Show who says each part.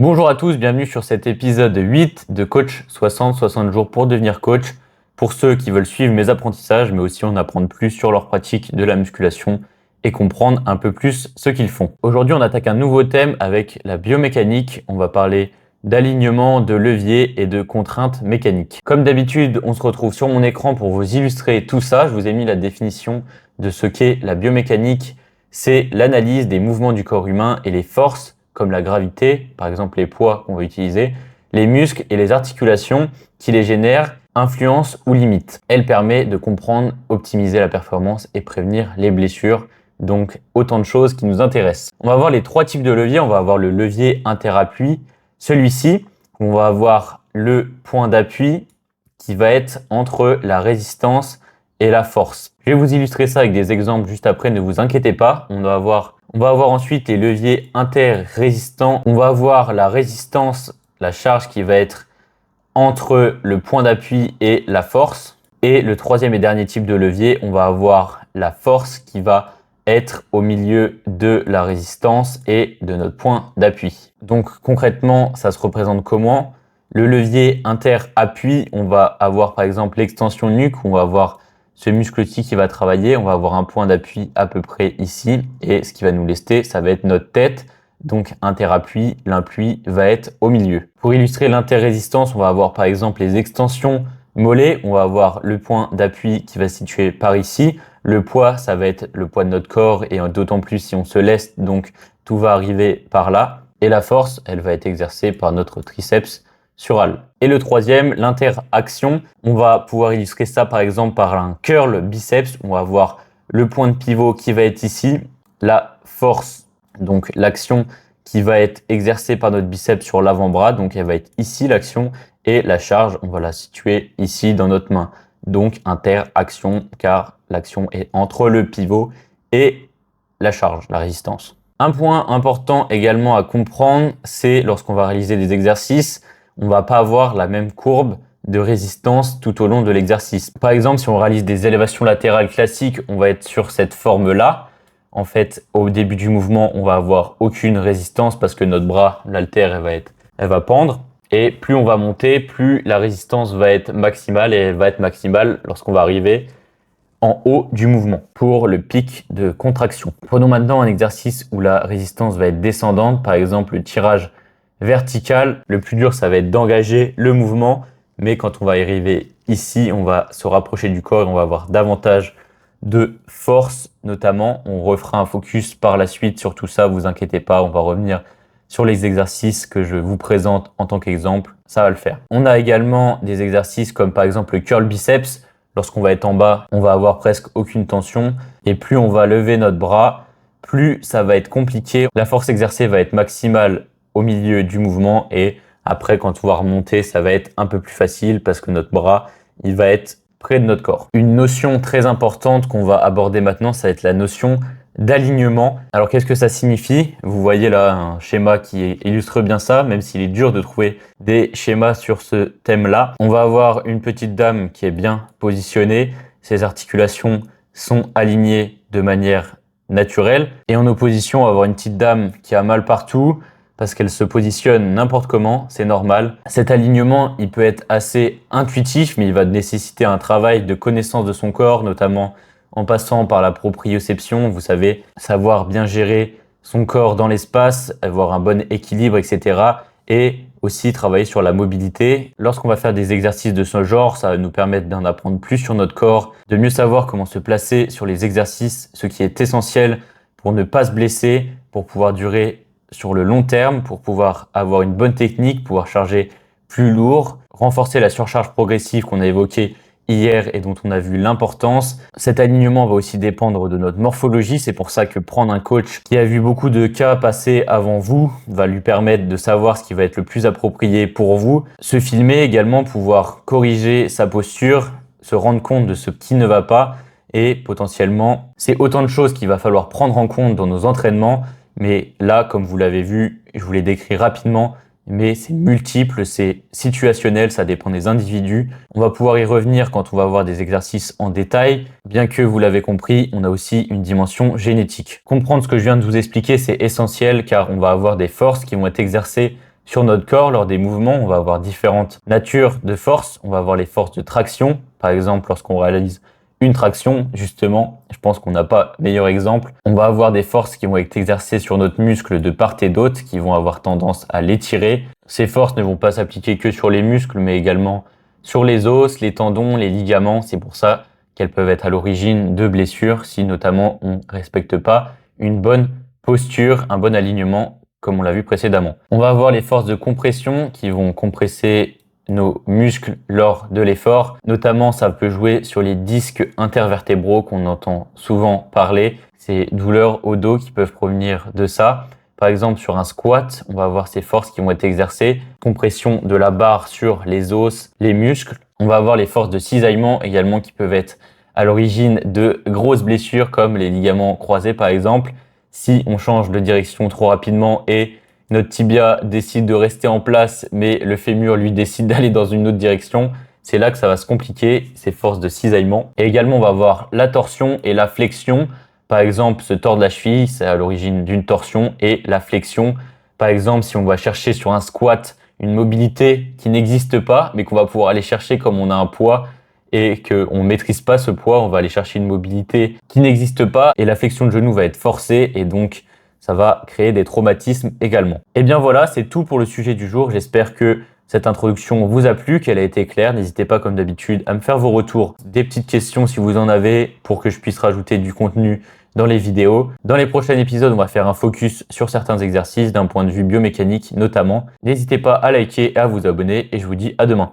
Speaker 1: Bonjour à tous, bienvenue sur cet épisode 8 de Coach 60 jours pour devenir coach. Pour ceux qui veulent suivre mes apprentissages, mais aussi en apprendre plus sur leur pratique de la musculation et comprendre un peu plus ce qu'ils font. Aujourd'hui, on attaque un nouveau thème avec la biomécanique. On va parler d'alignement, de levier et de contraintes mécaniques. Comme d'habitude, on se retrouve sur mon écran pour vous illustrer tout ça. Je vous ai mis la définition de ce qu'est la biomécanique. C'est l'analyse des mouvements du corps humain et les forces comme la gravité, par exemple les poids qu'on va utiliser, les muscles et les articulations qui les génèrent, influencent ou limitent. Elle permet de comprendre, optimiser la performance et prévenir les blessures. Donc autant de choses qui nous intéressent. On va voir les trois types de leviers. On va avoir le levier interappui. Celui-ci, on va avoir le point d'appui qui va être entre la résistance et la force. Je vais vous illustrer ça avec des exemples juste après, ne vous inquiétez pas. On va avoir ensuite les leviers interrésistants. On va avoir la résistance, la charge qui va être entre le point d'appui et la force. Et le troisième et dernier type de levier, on va avoir la force qui va être au milieu de la résistance et de notre point d'appui. Donc concrètement, ça se représente comment? Le levier interappui, on va avoir par exemple l'extension nuque, on va avoir ce muscle-ci qui va travailler, on va avoir un point d'appui à peu près ici et ce qui va nous lester, ça va être notre tête. Donc interappui, l'appui va être au milieu. Pour illustrer l'interrésistance, on va avoir par exemple les extensions mollets, on va avoir le point d'appui qui va se situer par ici. Le poids, ça va être le poids de notre corps et d'autant plus si on se laisse, donc tout va arriver par là. Et la force, elle va être exercée par notre triceps sural. Et le troisième, l'interaction, on va pouvoir illustrer ça par exemple par un curl biceps. On va avoir le point de pivot qui va être ici, la force, donc l'action qui va être exercée par notre biceps sur l'avant-bras, donc elle va être ici l'action, et la charge, on va la situer ici dans notre main. Donc interaction, car l'action est entre le pivot et la charge, la résistance. Un point important également à comprendre, c'est lorsqu'on va réaliser des exercices, on va pas avoir la même courbe de résistance tout au long de l'exercice. Par exemple, si on réalise des élévations latérales classiques, on va être sur cette forme-là. En fait, au début du mouvement, on va avoir aucune résistance parce que notre bras, l'haltère, elle va pendre. Et plus on va monter, plus la résistance va être maximale et elle va être maximale lorsqu'on va arriver en haut du mouvement pour le pic de contraction. Prenons maintenant un exercice où la résistance va être descendante, par exemple le tirage vertical. Le plus dur, ça va être d'engager le mouvement, mais quand on va arriver ici, on va se rapprocher du corps et on va avoir davantage de force notamment. On refera un focus par la suite sur tout ça, vous inquiétez pas, on va revenir sur les exercices que je vous présente en tant qu'exemple, ça va le faire. On a également des exercices comme par exemple le curl biceps. Lorsqu'on va être en bas, on va avoir presque aucune tension et plus on va lever notre bras, plus ça va être compliqué. La force exercée va être maximale au milieu du mouvement et après quand on va remonter, ça va être un peu plus facile parce que notre bras, il va être près de notre corps. Une notion très importante qu'on va aborder maintenant, ça va être la notion d'alignement. Alors qu'est-ce que ça signifie? Vous voyez là un schéma qui illustre bien ça, même s'il est dur de trouver des schémas sur ce thème-là. On va avoir une petite dame qui est bien positionnée, ses articulations sont alignées de manière naturelle et en opposition on va avoir une petite dame qui a mal partout parce qu'elle se positionne n'importe comment, c'est normal. Cet alignement, il peut être assez intuitif, mais il va nécessiter un travail de connaissance de son corps, notamment en passant par la proprioception, vous savez, savoir bien gérer son corps dans l'espace, avoir un bon équilibre, etc. Et aussi travailler sur la mobilité. Lorsqu'on va faire des exercices de ce genre, ça va nous permettre d'en apprendre plus sur notre corps, de mieux savoir comment se placer sur les exercices, ce qui est essentiel pour ne pas se blesser, pour pouvoir durer sur le long terme, pour pouvoir avoir une bonne technique, pouvoir charger plus lourd, renforcer la surcharge progressive qu'on a évoquée hier et dont on a vu l'importance. Cet alignement va aussi dépendre de notre morphologie. C'est pour ça que prendre un coach qui a vu beaucoup de cas passer avant vous va lui permettre de savoir ce qui va être le plus approprié pour vous. Se filmer également, pouvoir corriger sa posture, se rendre compte de ce qui ne va pas et potentiellement, c'est autant de choses qu'il va falloir prendre en compte dans nos entraînements. Mais là, comme vous l'avez vu, je vous l'ai décrit rapidement, mais c'est multiple, c'est situationnel, ça dépend des individus. On va pouvoir y revenir quand on va voir des exercices en détail. Bien que vous l'avez compris, on a aussi une dimension génétique. Comprendre ce que je viens de vous expliquer, c'est essentiel car on va avoir des forces qui vont être exercées Sur notre corps, lors des mouvements, on va avoir différentes natures de forces. On va avoir les forces de traction. Par exemple, lorsqu'on réalise une traction, justement, je pense qu'on n'a pas meilleur exemple. On va avoir des forces qui vont être exercées sur notre muscle de part et d'autre, qui vont avoir tendance à l'étirer. Ces forces ne vont pas s'appliquer que sur les muscles, mais également sur les os, les tendons, les ligaments. C'est pour ça qu'elles peuvent être à l'origine de blessures, si notamment on ne respecte pas une bonne posture, un bon alignement, comme on l'a vu précédemment. On va avoir les forces de compression qui vont compresser nos muscles lors de l'effort. Notamment, ça peut jouer sur les disques intervertébraux qu'on entend souvent parler. Ces douleurs au dos qui peuvent provenir de ça. Par exemple, sur un squat, on va avoir ces forces qui vont être exercées. Compression de la barre sur les os, les muscles. On va avoir les forces de cisaillement également qui peuvent être à l'origine de grosses blessures comme les ligaments croisés par exemple. Si on change de direction trop rapidement et notre tibia décide de rester en place, mais le fémur lui décide d'aller dans une autre direction, c'est là que ça va se compliquer, ces forces de cisaillement. Et également, on va avoir la torsion et la flexion. Par exemple, se tordre la cheville, c'est à l'origine d'une torsion, et la flexion. Par exemple, si on va chercher sur un squat une mobilité qui n'existe pas, mais qu'on va pouvoir aller chercher comme on a un poids et qu'on ne maîtrise pas ce poids, on va aller chercher une mobilité qui n'existe pas et la flexion de genou va être forcée et donc ça va créer des traumatismes également. Et bien voilà, c'est tout pour le sujet du jour. J'espère que cette introduction vous a plu, qu'elle a été claire. N'hésitez pas comme d'habitude à me faire vos retours, des petites questions si vous en avez pour que je puisse rajouter du contenu dans les vidéos. Dans les prochains épisodes, on va faire un focus sur certains exercices d'un point de vue biomécanique notamment. N'hésitez pas à liker et à vous abonner et je vous dis à demain.